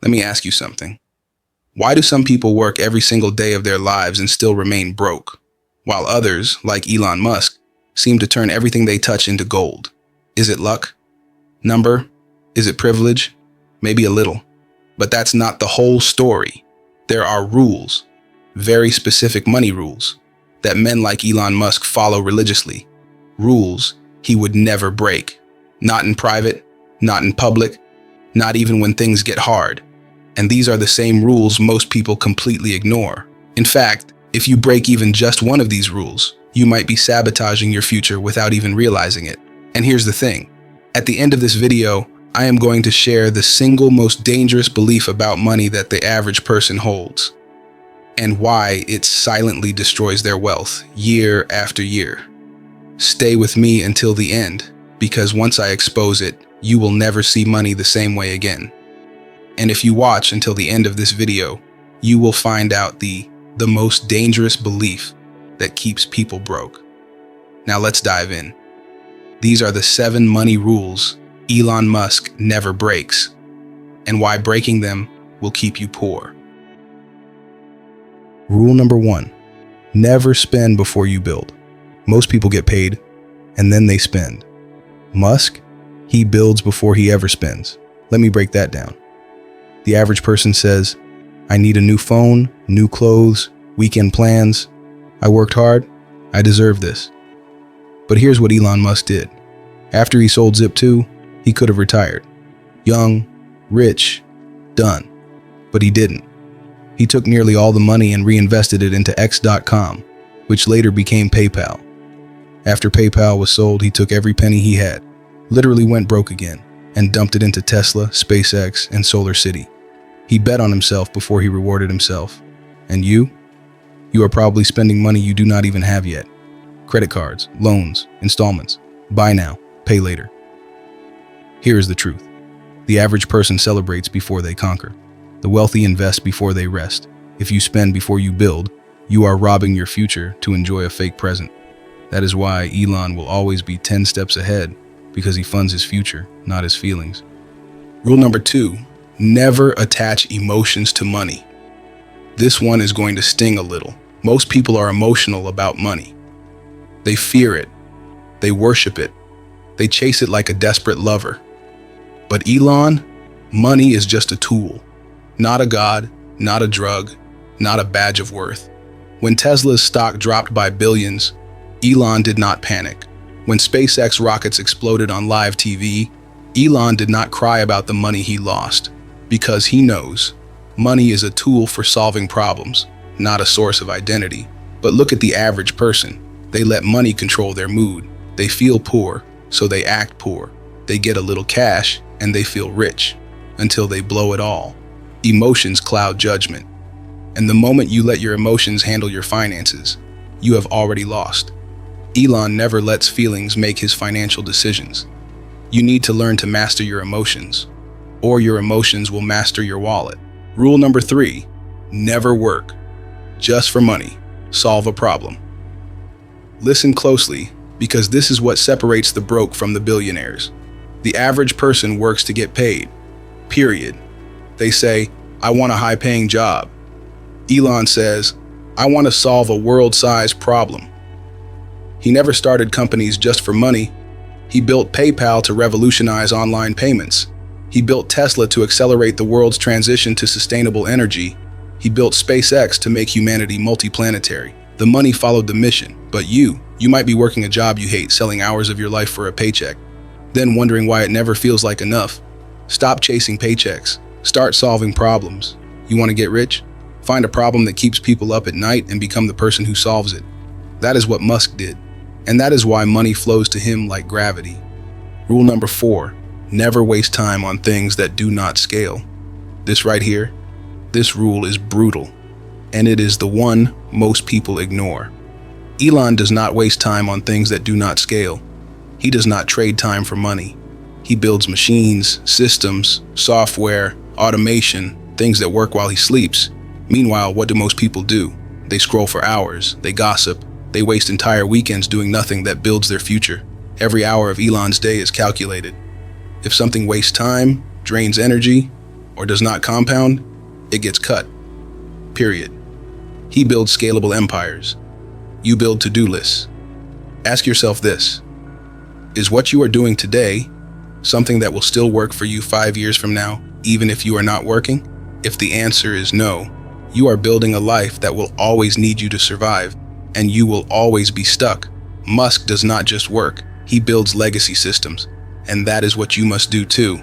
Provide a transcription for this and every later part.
Let me ask you something. Why do some people work every single day of their lives and still remain broke, while others, like Elon Musk, seem to turn everything they touch into gold? Is it luck? Number? Is it privilege? Maybe a little. But that's not the whole story. There are rules, very specific money rules, that men like Elon Musk follow religiously. Rules he would never break. Not in private, not in public, not even when things get hard. And these are the same rules most people completely ignore. In fact, if you break even just one of these rules, you might be sabotaging your future without even realizing it. And here's the thing. At the end of this video, I am going to share the single most dangerous belief about money that the average person holds, and why it silently destroys their wealth year after year. Stay with me until the end, because once I expose it, you will never see money the same way again. And if you watch until the end of this video, you will find out the most dangerous belief that keeps people broke. Now let's dive in. These are the 7 money rules Elon Musk never breaks, and why breaking them will keep you poor. Rule number 1, never spend before you build. Most people get paid, and then they spend. Musk, he builds before he ever spends. Let me break that down. The average person says, I need a new phone, new clothes, weekend plans. I worked hard, I deserve this. But here's what Elon Musk did. After he sold Zip2, he could have retired. Young, rich, done. But he didn't. He took nearly all the money and reinvested it into X.com, which later became PayPal. After PayPal was sold, he took every penny he had, literally went broke again, and dumped it into Tesla, SpaceX, and Solar City. He bet on himself before he rewarded himself. And you? You are probably spending money you do not even have yet. Credit cards, loans, installments. Buy now, pay later. Here is the truth. The average person celebrates before they conquer. The wealthy invest before they rest. If you spend before you build, you are robbing your future to enjoy a fake present. That is why Elon will always be 10 steps ahead, because he funds his future, not his feelings. Rule number 2, never attach emotions to money. This one is going to sting a little. Most people are emotional about money. They fear it. They worship it. They chase it like a desperate lover. But Elon, money is just a tool, not a god, not a drug, not a badge of worth. When Tesla's stock dropped by billions, Elon did not panic. When SpaceX rockets exploded on live TV, Elon did not cry about the money he lost, because he knows money is a tool for solving problems, not a source of identity. But look at the average person. They let money control their mood. They feel poor, so they act poor. They get a little cash, and they feel rich, until they blow it all. Emotions cloud judgment. And the moment you let your emotions handle your finances, you have already lost. Elon never lets feelings make his financial decisions. You need to learn to master your emotions, or your emotions will master your wallet. Rule number 3, never work just for money. Solve a problem. Listen closely, because this is what separates the broke from the billionaires. The average person works to get paid, period. They say, I want a high-paying job. Elon says, I want to solve a world-sized problem. He never started companies just for money. He built PayPal to revolutionize online payments. He built Tesla to accelerate the world's transition to sustainable energy. He built SpaceX to make humanity multiplanetary. The money followed the mission, but you might be working a job you hate, selling hours of your life for a paycheck, then wondering why it never feels like enough. Stop chasing paychecks. Start solving problems. You want to get rich? Find a problem that keeps people up at night and become the person who solves it. That is what Musk did. And that is why money flows to him like gravity. Rule number 4, never waste time on things that do not scale. This right here, this rule is brutal, and it is the one most people ignore. Elon does not waste time on things that do not scale. He does not trade time for money. He builds machines, systems, software, automation, things that work while he sleeps. Meanwhile, what do most people do? They scroll for hours, they gossip, they waste entire weekends doing nothing that builds their future. Every hour of Elon's day is calculated. If something wastes time, drains energy, or does not compound, it gets cut. Period. He builds scalable empires. You build to-do lists. Ask yourself this: is what you are doing today something that will still work for you 5 years from now, even if you are not working? If the answer is no, you are building a life that will always need you to survive, and you will always be stuck. Musk does not just work, he builds legacy systems, and that is what you must do too.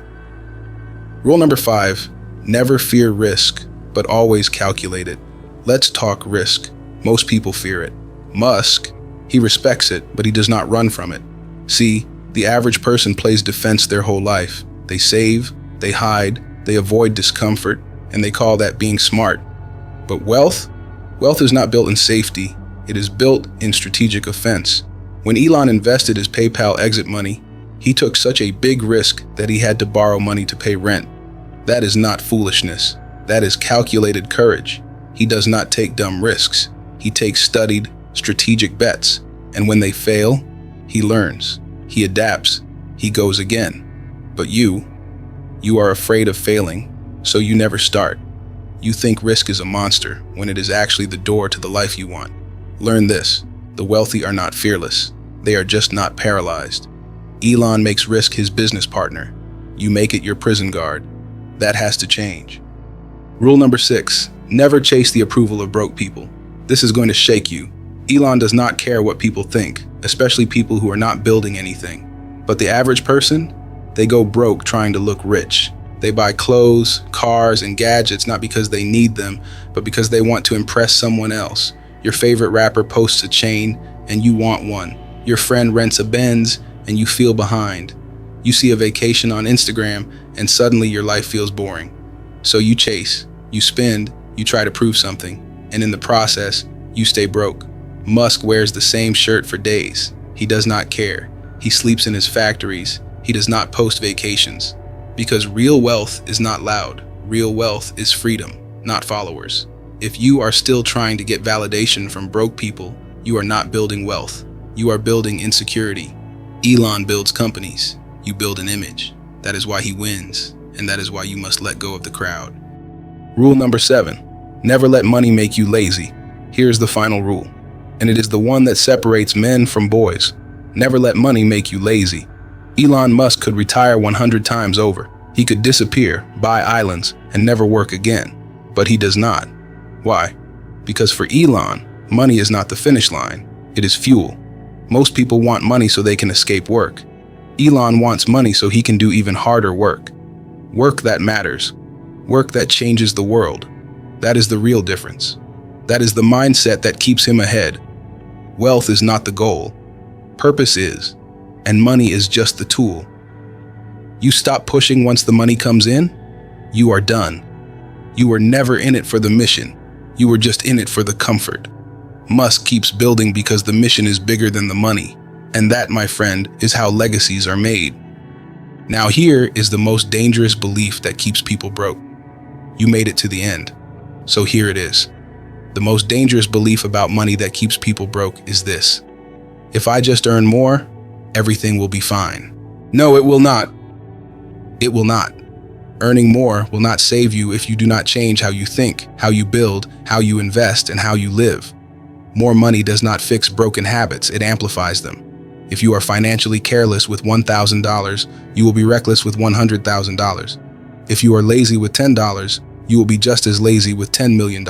Rule number 5, never fear risk, but always calculate it. Let's talk risk. Most people fear it. Musk, he respects it, but he does not run from it. See, the average person plays defense their whole life. They save, they hide, they avoid discomfort, and they call that being smart. But wealth is not built in safety. It is built in strategic offense. When Elon invested his PayPal exit money, he took such a big risk that he had to borrow money to pay rent. That is not foolishness. That is calculated courage. He does not take dumb risks. He takes studied, strategic bets. And when they fail, he learns. He adapts. He goes again. But you are afraid of failing, so you never start. You think risk is a monster when it is actually the door to the life you want. Learn this: the wealthy are not fearless. They are just not paralyzed. Elon makes risk his business partner. You make it your prison guard. That has to change. Rule number 6, never chase the approval of broke people. This is going to shake you. Elon does not care what people think, especially people who are not building anything. But the average person, they go broke trying to look rich. They buy clothes, cars, and gadgets not because they need them, but because they want to impress someone else. Your favorite rapper posts a chain, and you want one. Your friend rents a Benz, and you feel behind. You see a vacation on Instagram, and suddenly your life feels boring. So you chase, you spend, you try to prove something, and in the process, you stay broke. Musk wears the same shirt for days. He does not care. He sleeps in his factories. He does not post vacations. Because real wealth is not loud. Real wealth is freedom, not followers. If you are still trying to get validation from broke people, you are not building wealth. You are building insecurity. Elon builds companies. You build an image. That is why he wins, and that is why you must let go of the crowd. Rule number 7, never let money make you lazy. Here's the final rule, and it is the one that separates men from boys. Never let money make you lazy. Elon Musk could retire 100 times over. He could disappear, buy islands, and never work again. But he does not. Why? Because for Elon, money is not the finish line. It is fuel. Most people want money so they can escape work. Elon wants money so he can do even harder work. Work that matters. Work that changes the world. That is the real difference. That is the mindset that keeps him ahead. Wealth is not the goal. Purpose is. And money is just the tool. You stop pushing once the money comes in, you are done. You were never in it for the mission. You were just in it for the comfort. Musk keeps building because the mission is bigger than the money. And that, my friend, is how legacies are made. Now here is the most dangerous belief that keeps people broke. You made it to the end. So here it is. The most dangerous belief about money that keeps people broke is this: if I just earn more, everything will be fine. No, it will not. It will not. Earning more will not save you if you do not change how you think, how you build, how you invest, and how you live. More money does not fix broken habits, it amplifies them. If you are financially careless with $1,000, you will be reckless with $100,000. If you are lazy with $10, you will be just as lazy with $10 million.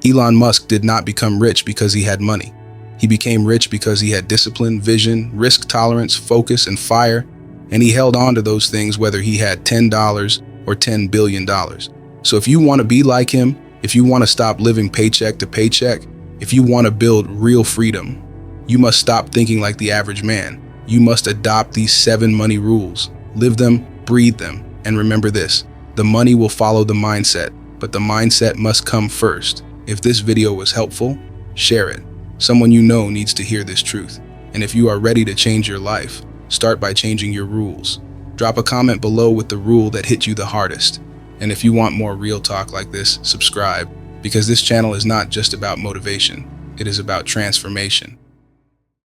Elon Musk did not become rich because he had money. He became rich because he had discipline, vision, risk tolerance, focus, and fire, and he held on to those things whether he had $10 or $10 billion. So if you want to be like him, if you want to stop living paycheck to paycheck, if you want to build real freedom, you must stop thinking like the average man. You must adopt these 7 money rules. Live them, breathe them, and remember this: the money will follow the mindset, but the mindset must come first. If this video was helpful, share it. Someone you know needs to hear this truth. And if you are ready to change your life, start by changing your rules. Drop a comment below with the rule that hit you the hardest. And if you want more real talk like this, subscribe, because this channel is not just about motivation, it is about transformation.